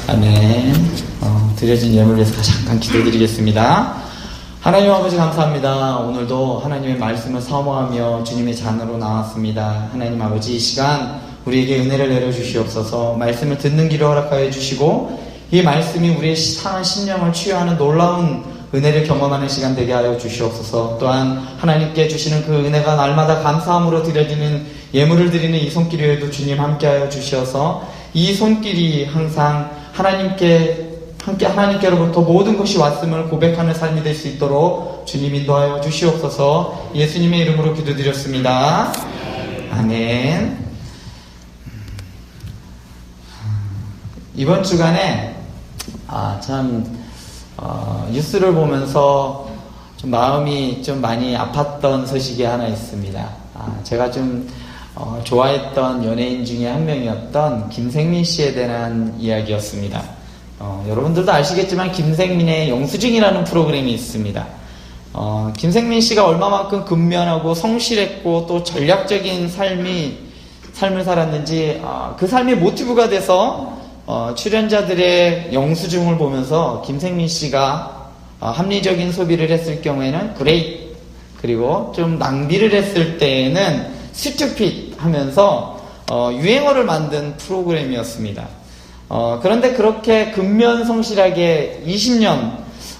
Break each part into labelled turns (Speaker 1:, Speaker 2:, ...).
Speaker 1: 아멘. 드려진 예물을 위해서 잠깐 기도드리겠습니다. 하나님 아버지 감사합니다. 오늘도 하나님의 말씀을 사모하며 주님의 잔으로 나왔습니다. 하나님 아버지 이 시간 우리에게 은혜를 내려주시옵소서. 말씀을 듣는 길을 허락하여 주시고 이 말씀이 우리의 상한 심령을 치유하는 놀라운 은혜를 경험하는 시간 되게 하여 주시옵소서. 또한 하나님께 주시는 그 은혜가 날마다 감사함으로 드려지는 예물을 드리는 이 손길 위에도 주님 함께하여 주시어서 이 손길이 항상 하나님께로부터 모든 것이 왔음을 고백하는 삶이 될 수 있도록 주님 인도하여 주시옵소서. 예수님의 이름으로 기도드렸습니다. 아멘. 이번 주간에 뉴스를 보면서 좀 마음이 좀 많이 아팠던 소식이 하나 있습니다. 제가 좀 좋아했던 연예인 중에 한 명이었던 김생민 씨에 대한 이야기였습니다. 여러분들도 아시겠지만 김생민의 영수증이라는 프로그램이 있습니다. 김생민 씨가 얼마만큼 근면하고 성실했고 또 전략적인 삶을 살았는지 그 삶의 모티브가 돼서 출연자들의 영수증을 보면서 김생민 씨가 합리적인 소비를 했을 경우에는 great, 그리고 좀 낭비를 했을 때에는 stupid 하면서 유행어를 만든 프로그램이었습니다. 그런데 그렇게 근면성실하게 20년,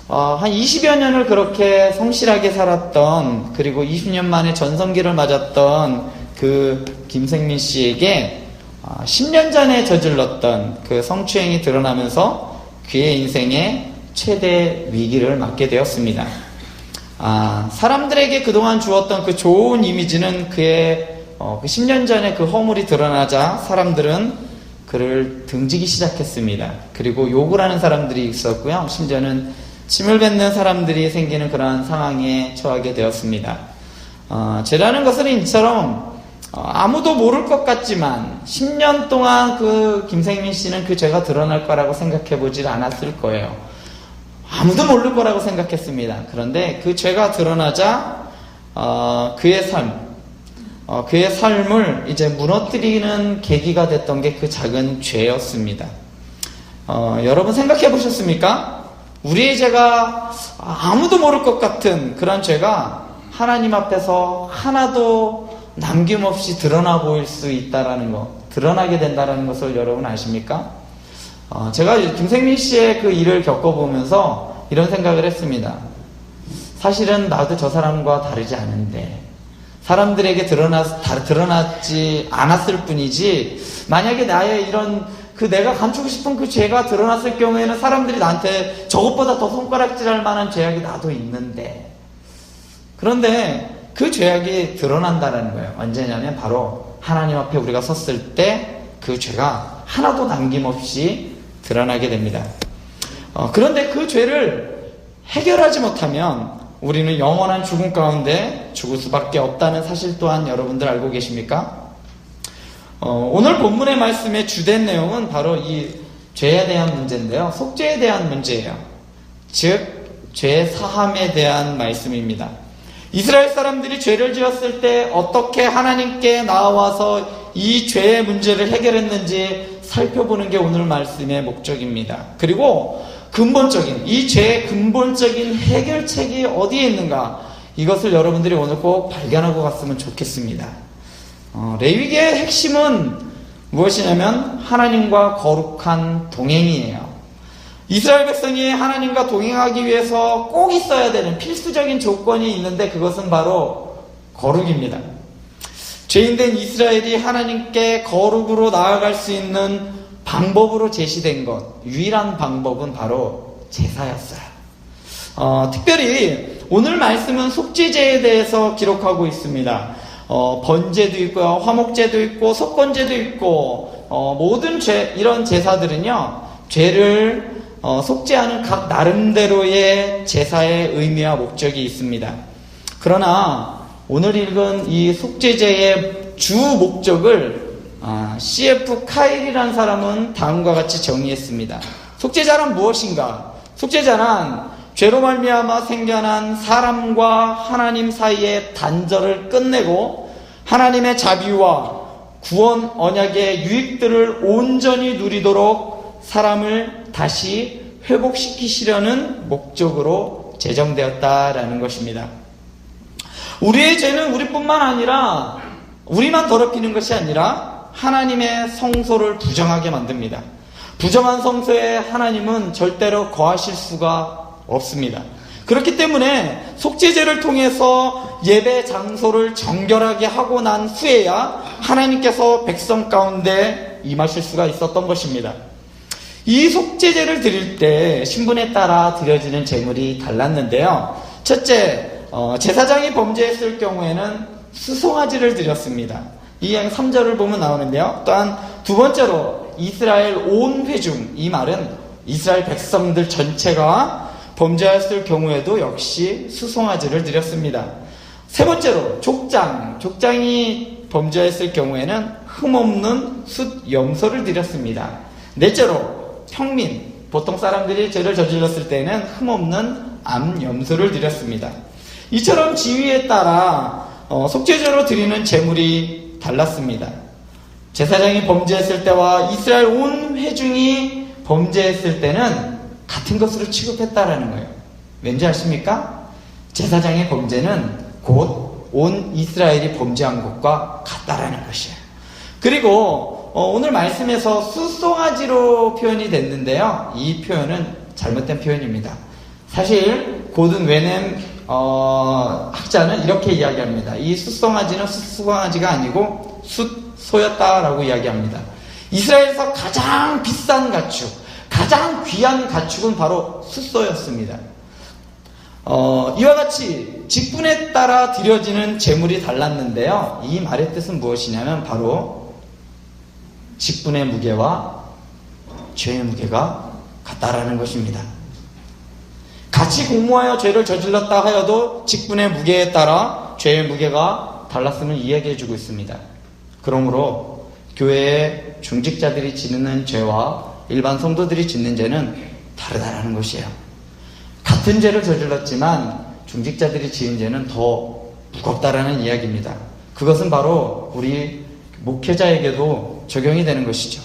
Speaker 1: 한 20여 년을 그렇게 성실하게 살았던, 그리고 20년 만에 전성기를 맞았던 그 김생민 씨에게 10년 전에 저질렀던 그 성추행이 드러나면서 그의 인생에 최대 위기를 맞게 되었습니다. 사람들에게 그동안 주었던 그 좋은 이미지는 그의 그 10년 전에 그 허물이 드러나자 사람들은 그를 등지기 시작했습니다. 그리고 욕을 하는 사람들이 있었고요. 심지어는 침을 뱉는 사람들이 생기는 그러한 상황에 처하게 되었습니다. 죄라는 것은 이처럼 아무도 모를 것 같지만 10년 동안 그 김생민 씨는 그 죄가 드러날 거라고 생각해 보질 않았을 거예요. 아무도 모를 거라고 생각했습니다. 그런데 그 죄가 드러나자 그의 삶을 이제 무너뜨리는 계기가 됐던 게 그 작은 죄였습니다. 여러분 생각해 보셨습니까? 우리의 죄가 아무도 모를 것 같은 그런 죄가 하나님 앞에서 하나도 남김없이 드러나 보일 수 있다라는 것, 드러나게 된다라는 것을 여러분 아십니까? 제가 김생민 씨의 그 일을 겪어보면서 이런 생각을 했습니다. 사실은 나도 저 사람과 다르지 않은데 사람들에게 드러나지 않았을 뿐이지, 만약에 나의 이런 내가 감추고 싶은 그 죄가 드러났을 경우에는 사람들이 나한테 저것보다 더 손가락질할 만한 죄악이 나도 있는데, 그런데 그 죄악이 드러난다는 거예요. 언제냐면 바로 하나님 앞에 우리가 섰을 때 그 죄가 하나도 남김없이 드러나게 됩니다. 그런데 그 죄를 해결하지 못하면 우리는 영원한 죽음 가운데 죽을 수밖에 없다는 사실 또한 여러분들 알고 계십니까? 오늘 본문의 말씀의 주된 내용은 바로 이 죄에 대한 문제인데요. 속죄에 대한 문제예요. 즉 죄 사함에 대한 말씀입니다. 이스라엘 사람들이 죄를 지었을 때 어떻게 하나님께 나와서 이 죄의 문제를 해결했는지 살펴보는 게 오늘 말씀의 목적입니다. 그리고 이 죄의 근본적인 해결책이 어디에 있는가, 이것을 여러분들이 오늘 꼭 발견하고 갔으면 좋겠습니다. 레위기의 핵심은 무엇이냐면 하나님과 거룩한 동행이에요. 이스라엘 백성이 하나님과 동행하기 위해서 꼭 있어야 되는 필수적인 조건이 있는데 그것은 바로 거룩입니다. 죄인된 이스라엘이 하나님께 거룩으로 나아갈 수 있는 방법으로 제시된 것, 유일한 방법은 바로 제사였어요. 특별히 오늘 말씀은 속죄제에 대해서 기록하고 있습니다. 번제도 있고요, 화목제도 있고, 속건제도 있고, 모든 이런 제사들은요, 죄를 속죄하는 각 나름대로의 제사의 의미와 목적이 있습니다. 그러나 오늘 읽은 이 속죄제의 주 목적을 C.F. 카일이라는 사람은 다음과 같이 정의했습니다. 속죄자란 무엇인가? 속죄자는 죄로 말미암아 생겨난 사람과 하나님 사이의 단절을 끝내고 하나님의 자비와 구원 언약의 유익들을 온전히 누리도록 사람을 다시 회복시키시려는 목적으로 제정되었다라는 것입니다. 우리의 죄는 우리뿐만 아니라 우리만 더럽히는 것이 아니라 하나님의 성소를 부정하게 만듭니다. 부정한 성소에 하나님은 절대로 거하실 수가 없습니다. 그렇기 때문에 속죄제를 통해서 예배 장소를 정결하게 하고 난 후에야 하나님께서 백성 가운데 임하실 수가 있었던 것입니다. 이 속죄제를 드릴 때 신분에 따라 드려지는 제물이 달랐는데요. 첫째, 제사장이 범죄했을 경우에는 수송아지를 드렸습니다. 이 3절을 보면 나오는데요. 또한 두 번째로 이스라엘 온 회중, 이 말은 이스라엘 백성들 전체가 범죄했을 경우에도 역시 수송아지를 드렸습니다. 세 번째로 족장이 범죄했을 경우에는 흠없는 숫 염소를 드렸습니다. 넷째로 평민, 보통 사람들이 죄를 저질렀을 때는 흠없는 암 염소를 드렸습니다. 이처럼 지위에 따라 속죄제로 드리는 제물이 달랐습니다. 제사장이 범죄했을 때와 이스라엘 온 회중이 범죄했을 때는 같은 것으로 취급했다라는 거예요. 왠지 아십니까? 제사장의 범죄는 곧 온 이스라엘이 범죄한 것과 같다라는 것이에요. 그리고 오늘 말씀에서 수송아지로 표현이 됐는데요. 이 표현은 잘못된 표현입니다. 사실 고든 웨넴 학자는 이렇게 이야기합니다. 이 수송아지는 수송아지가 아니고 숫소였다라고 이야기합니다. 이스라엘에서 가장 비싼 가축, 가장 귀한 가축은 바로 숫소였습니다. 이와 같이 직분에 따라 드려지는 제물이 달랐는데요. 이 말의 뜻은 무엇이냐면 바로 직분의 무게와 죄의 무게가 같다라는 것입니다. 같이 공모하여 죄를 저질렀다 하여도 직분의 무게에 따라 죄의 무게가 달랐음을 이야기해주고 있습니다. 그러므로 교회의 중직자들이 지는 죄와 일반 성도들이 짓는 죄는 다르다라는 것이에요. 같은 죄를 저질렀지만 중직자들이 지은 죄는 더 무겁다라는 이야기입니다. 그것은 바로 우리 목회자에게도 적용이 되는 것이죠.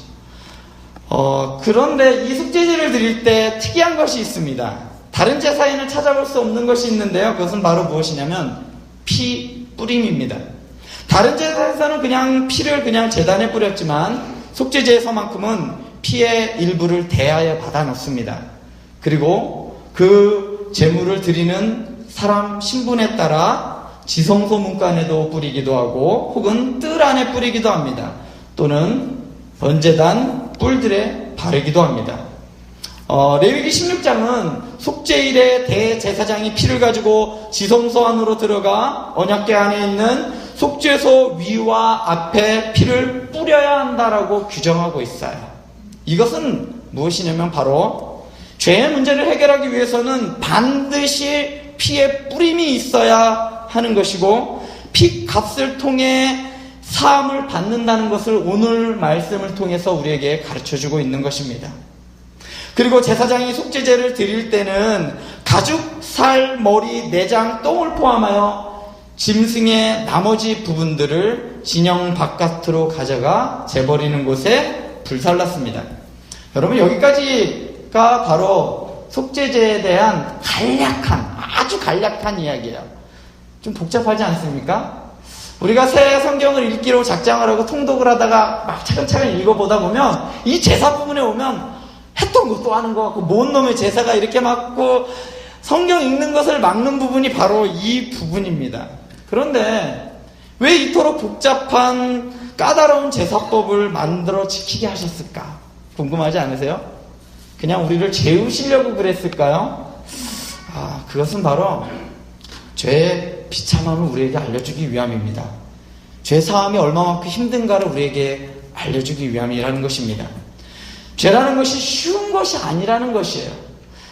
Speaker 1: 그런데 이 속죄제를 드릴 때 특이한 것이 있습니다. 다른 제사에는 찾아볼 수 없는 것이 있는데요. 그것은 바로 무엇이냐면 피 뿌림입니다. 다른 제사에서는 그냥 피를 그냥 제단에 뿌렸지만 속죄제에서만큼은 피의 일부를 대야에 받아 넣습니다. 그리고 그 제물을 드리는 사람 신분에 따라 지성소 문간에도 뿌리기도 하고 혹은 뜰 안에 뿌리기도 합니다. 또는 번제단 뿔들에 바르기도 합니다. 레위기 16장은 속죄일에 대제사장이 피를 가지고 지성소 안으로 들어가 언약궤 안에 있는 속죄소 위와 앞에 피를 뿌려야 한다라고 규정하고 있어요. 이것은 무엇이냐면 바로 죄의 문제를 해결하기 위해서는 반드시 피의 뿌림이 있어야 하는 것이고 피 값을 통해 사함을 받는다는 것을 오늘 말씀을 통해서 우리에게 가르쳐주고 있는 것입니다. 그리고 제사장이 속죄제를 드릴 때는 가죽, 살, 머리, 내장, 똥을 포함하여 짐승의 나머지 부분들을 진영 바깥으로 가져가 재버리는 곳에 불살랐습니다. 여러분, 여기까지가 바로 속죄제에 대한 아주 간략한 이야기예요. 좀 복잡하지 않습니까? 우리가 새 성경을 읽기로 작정을 하고 통독을 하다가 막 차근차근 읽어보다 보면 이 제사 부분에 오면 했던 것도 하는 것 같고 뭔 놈의 제사가 이렇게 맞고 성경 읽는 것을 막는 부분이 바로 이 부분입니다. 그런데 왜 이토록 복잡한 까다로운 제사법을 만들어 지키게 하셨을까? 궁금하지 않으세요? 그냥 우리를 재우시려고 그랬을까요? 그것은 바로 죄의 비참함을 우리에게 알려주기 위함입니다. 죄 사함이 얼마만큼 힘든가를 우리에게 알려주기 위함이라는 것입니다. 죄라는 것이 쉬운 것이 아니라는 것이에요.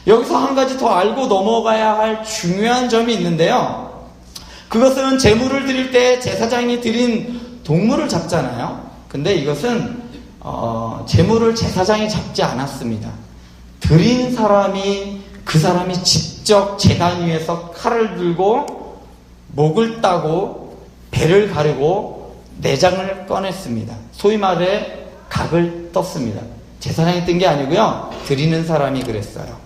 Speaker 1: 여기서 한 가지 더 알고 넘어가야 할 중요한 점이 있는데요. 그것은 제물을 드릴 때 제사장이 드린 동물을 잡잖아요. 근데 이것은 제물을 제사장이 잡지 않았습니다. 드린 사람이 그 사람이 직접 제단 위에서 칼을 들고 목을 따고 배를 가르고 내장을 꺼냈습니다. 소위 말해 각을 떴습니다. 제사장이 뜬 게 아니고요, 드리는 사람이 그랬어요.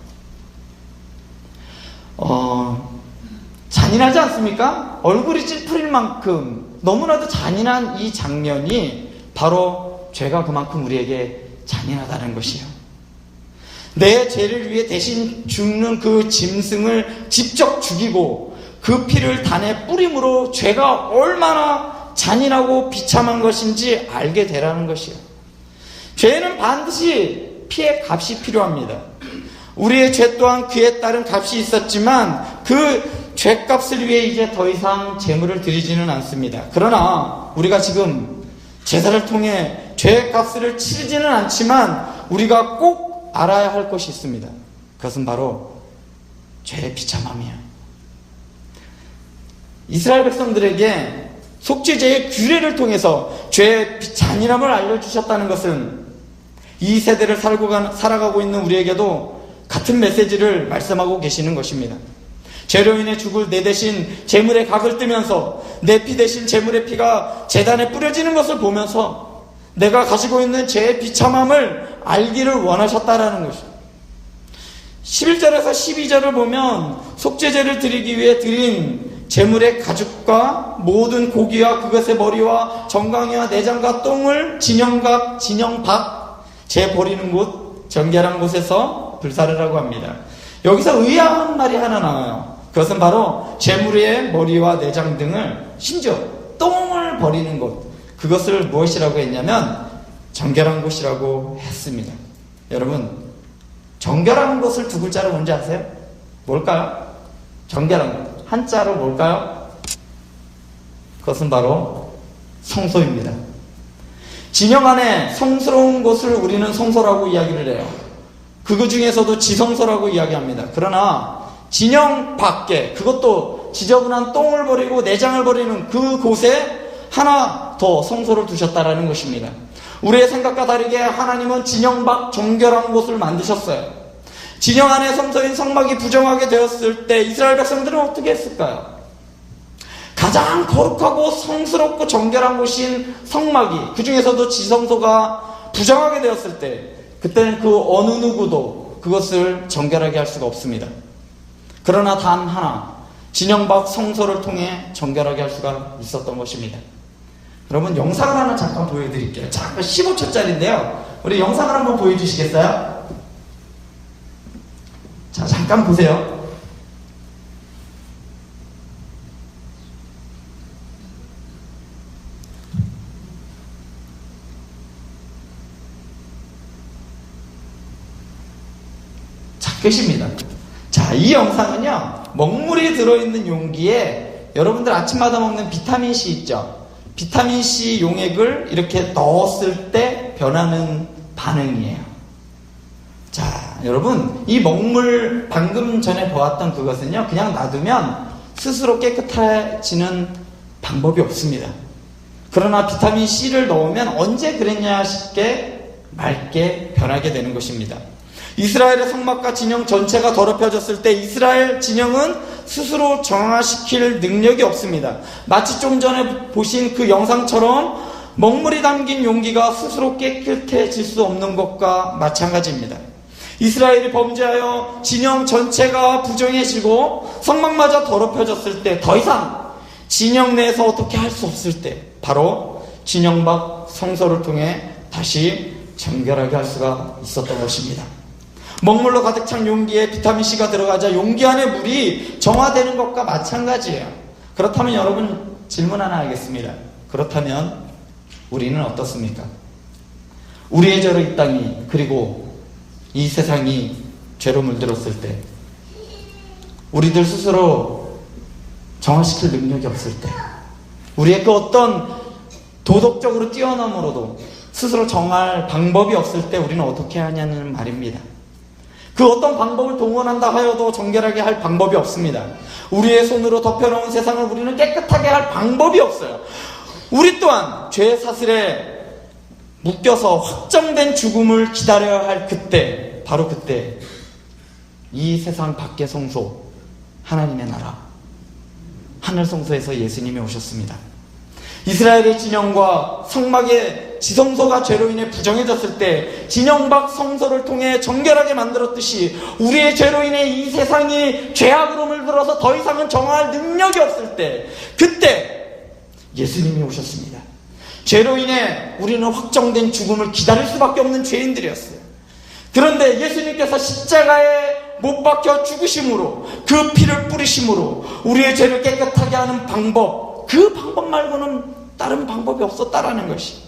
Speaker 1: 잔인하지 않습니까? 얼굴이 찌푸릴 만큼 너무나도 잔인한 이 장면이 바로 죄가 그만큼 우리에게 잔인하다는 것이에요. 내 죄를 위해 대신 죽는 그 짐승을 직접 죽이고 그 피를 단에 뿌림으로 죄가 얼마나 잔인하고 비참한 것인지 알게 되라는 것이에요. 죄는 반드시 피의 값이 필요합니다. 우리의 죄 또한 그에 따른 값이 있었지만 그 죄값을 위해 이제 더 이상 제물을 드리지는 않습니다. 그러나 우리가 지금 제사를 통해 죄값을 치르지는 않지만 우리가 꼭 알아야 할 것이 있습니다. 그것은 바로 죄의 비참함이에요. 이스라엘 백성들에게 속죄제의 규례를 통해서 죄의 잔인함을 알려주셨다는 것은 이 세대를 살아가고 있는 우리에게도 같은 메시지를 말씀하고 계시는 것입니다. 죄로 인해 죽을 내 대신 제물의 각을 뜨면서 내 피 대신 제물의 피가 제단에 뿌려지는 것을 보면서 내가 가지고 있는 죄의 비참함을 알기를 원하셨다라는 것입니다. 11절에서 12절을 보면 속죄제를 드리기 위해 드린 제물의 가죽과 모든 고기와 그것의 머리와 정강이와 내장과 똥을 진영각, 진영박, 재 버리는 곳, 정결한 곳에서 불사르라고 합니다. 여기서 의아한 말이 하나 나와요. 그것은 바로 제물의 머리와 내장 등을, 심지어 똥을 버리는 곳, 그것을 무엇이라고 했냐면 정결한 곳이라고 했습니다. 여러분, 정결한 곳을 두 글자로 뭔지 아세요? 뭘까요? 정결한 곳, 한자로 뭘까요? 그것은 바로 성소입니다. 진영 안에 성스러운 곳을 우리는 성소라고 이야기를 해요. 그거 중에서도 지성소라고 이야기합니다. 그러나 진영 밖에, 그것도 지저분한 똥을 버리고 내장을 버리는 그곳에 하나 더 성소를 두셨다라는 것입니다. 우리의 생각과 다르게 하나님은 진영 밖 정결한 곳을 만드셨어요. 진영 안에 성소인 성막이 부정하게 되었을 때 이스라엘 백성들은 어떻게 했을까요? 가장 거룩하고 성스럽고 정결한 곳인 성막이, 그 중에서도 지성소가 부정하게 되었을 때, 그때는 그 어느 누구도 그것을 정결하게 할 수가 없습니다. 그러나 단 하나, 진영 밖 성소를 통해 정결하게 할 수가 있었던 것입니다. 여러분, 영상을 하나 잠깐 보여드릴게요. 잠깐 15초짜리인데요. 우리 영상을 한번 보여주시겠어요? 자, 잠깐 보세요. 자, 끝입니다. 자, 이 영상은요, 먹물이 들어있는 용기에 여러분들 아침마다 먹는 비타민C 있죠? 비타민C 용액을 이렇게 넣었을 때 변하는 반응이에요. 자, 여러분, 이 먹물 방금 전에 보았던 그것은요, 그냥 놔두면 스스로 깨끗해지는 방법이 없습니다. 그러나 비타민C를 넣으면 언제 그랬냐 싶게 맑게 변하게 되는 것입니다. 이스라엘의 성막과 진영 전체가 더럽혀졌을 때 이스라엘 진영은 스스로 정화시킬 능력이 없습니다. 마치 좀 전에 보신 그 영상처럼 먹물이 담긴 용기가 스스로 깨끗해질 수 없는 것과 마찬가지입니다. 이스라엘이 범죄하여 진영 전체가 부정해지고 성막마저 더럽혀졌을 때, 더 이상 진영 내에서 어떻게 할 수 없을 때, 바로 진영 밖 성소를 통해 다시 정결하게 할 수가 있었던 것입니다. 먹물로 가득 찬 용기에 비타민C가 들어가자 용기 안에 물이 정화되는 것과 마찬가지예요. 그렇다면 여러분, 질문 하나 하겠습니다. 그렇다면 우리는 어떻습니까? 우리의 죄로 이 땅이, 그리고 이 세상이 죄로 물들었을 때, 우리들 스스로 정화시킬 능력이 없을 때, 우리의 그 어떤 도덕적으로 뛰어넘어도 스스로 정할 방법이 없을 때 우리는 어떻게 하냐는 말입니다. 그 어떤 방법을 동원한다 하여도 정결하게 할 방법이 없습니다. 우리의 손으로 덮여놓은 세상을 우리는 깨끗하게 할 방법이 없어요. 우리 또한 죄의 사슬에 묶여서 확정된 죽음을 기다려야 할 그때, 바로 그때 이 세상 밖의 성소, 하나님의 나라, 하늘 성소에서 예수님이 오셨습니다. 이스라엘의 진영과 성막의 지성소가 죄로 인해 부정해졌을 때 진영 밖 성소를 통해 정결하게 만들었듯이 우리의 죄로 인해 이 세상이 죄악으로 물들어서 더 이상은 정화할 능력이 없을 때, 그때 예수님이 오셨습니다. 죄로 인해 우리는 확정된 죽음을 기다릴 수밖에 없는 죄인들이었어요. 그런데 예수님께서 십자가에 못 박혀 죽으심으로, 그 피를 뿌리심으로 우리의 죄를 깨끗하게 하는 방법, 그 방법 말고는 다른 방법이 없었다라는 것이.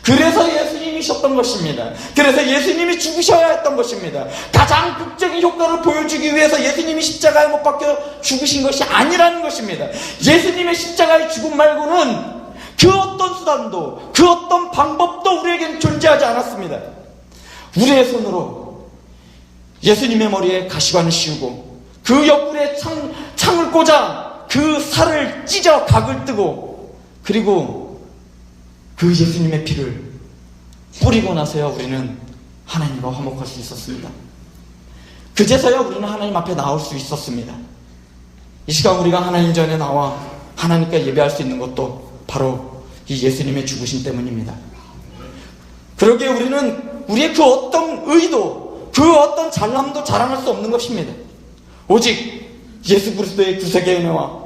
Speaker 1: 그래서 예수님이셨던 것입니다. 그래서 예수님이 죽으셔야 했던 것입니다. 가장 극적인 효과를 보여주기 위해서 예수님이 십자가에 못 박혀 죽으신 것이 아니라는 것입니다. 예수님의 십자가의 죽음 말고는 그 어떤 수단도, 그 어떤 방법도 우리에겐 존재하지 않았습니다. 우리의 손으로 예수님의 머리에 가시관을 씌우고 그 옆구리에 창을 꽂아 그 살을 찢어 각을 뜨고, 그리고 그 예수님의 피를 뿌리고 나서야 우리는 하나님과 화목할 수 있었습니다. 그제서야 우리는 하나님 앞에 나올 수 있었습니다. 이 시간 우리가 하나님 전에 나와 하나님께 예배할 수 있는 것도 바로 이 예수님의 죽으심 때문입니다. 그러기에 우리는 우리의 그 어떤 의도, 그 어떤 잘남도 자랑할 수 없는 것입니다. 오직 예수 그리스도의 구속의 은혜와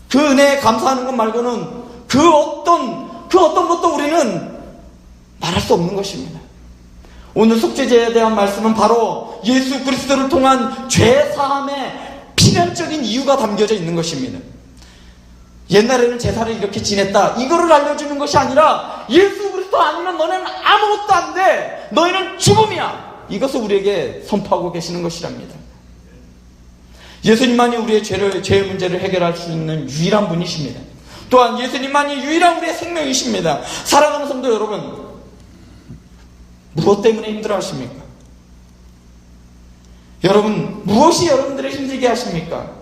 Speaker 1: 그 은혜에 감사하는 것 말고는 그 어떤 것도 우리는 말할 수 없는 것입니다. 오늘 속죄제에 대한 말씀은 바로 예수 그리스도를 통한 죄 사함의 필연적인 이유가 담겨져 있는 것입니다. 옛날에는 제사를 이렇게 지냈다, 이거를 알려주는 것이 아니라 예수 그리스도 아니면 너는 아무것도 안 돼, 너희는 죽음이야, 이것을 우리에게 선포하고 계시는 것이랍니다. 예수님만이 우리의 죄의 문제를 해결할 수 있는 유일한 분이십니다. 또한 예수님만이 유일한 우리의 생명이십니다. 사랑하는 성도 여러분, 무엇 때문에 힘들어하십니까? 여러분, 무엇이 여러분들을 힘들게 하십니까?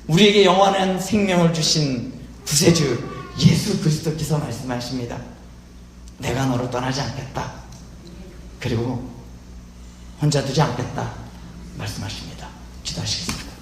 Speaker 1: 우리에게 영원한 생명을 주신 구세주 예수 그리스도께서 말씀하십니다. 내가 너를 떠나지 않겠다, 그리고 혼자 두지 않겠다 말씀하십니다. 기도하시겠습니다.